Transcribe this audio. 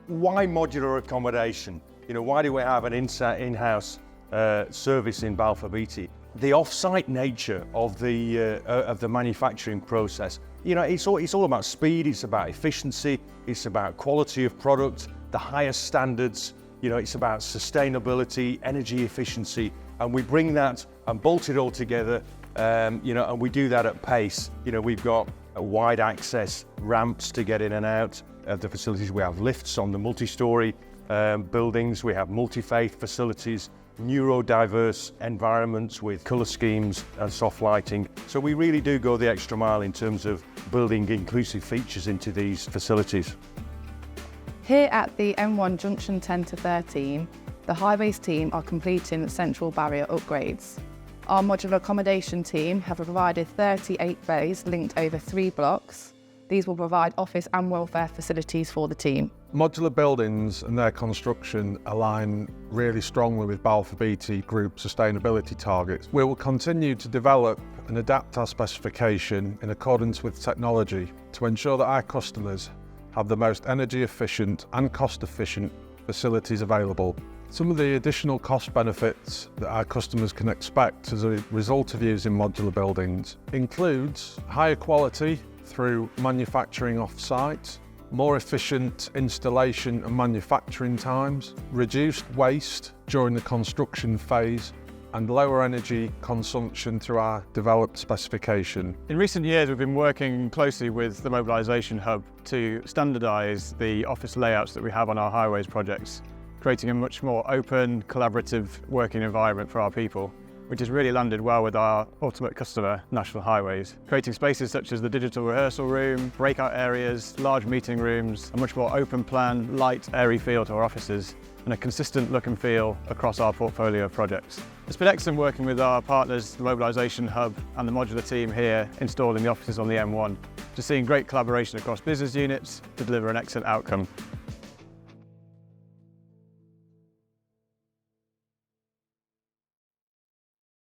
Why modular accommodation? Why do we have an in-house service in Balfour Beatty? The off-site nature of the manufacturing process. It's all about speed, it's about efficiency, it's about quality of product, the highest standards. It's about sustainability, energy efficiency, and we bring that and bolt it all together. And we do that at pace. We've got wide access ramps to get in and out of the facilities. We have lifts on the multi-story buildings. We have multi-faith facilities, neurodiverse environments with colour schemes and soft lighting. So we really do go the extra mile in terms of building inclusive features into these facilities. Here at the M1 Junction 10 to 13, the Highways team are completing central barrier upgrades. Our modular accommodation team have provided 38 bays linked over 3 blocks. These will provide office and welfare facilities for the team. Modular buildings and their construction align really strongly with Balfour Beatty Group sustainability targets. We will continue to develop and adapt our specification in accordance with technology to ensure that our customers have the most energy efficient and cost efficient facilities available. Some of the additional cost benefits that our customers can expect as a result of using modular buildings includes higher quality through manufacturing off-site, more efficient installation and manufacturing times, reduced waste during the construction phase, and lower energy consumption through our developed specification. In recent years, we've been working closely with the Mobilisation Hub to standardise the office layouts that we have on our highways projects, creating a much more open, collaborative working environment for our people, which has really landed well with our ultimate customer, National Highways. Creating spaces such as the digital rehearsal room, breakout areas, large meeting rooms, a much more open plan, light, airy feel to our offices, and a consistent look and feel across our portfolio of projects. It's been excellent working with our partners, the Mobilisation Hub and the modular team here installing the offices on the M1. Just seeing great collaboration across business units to deliver an excellent outcome.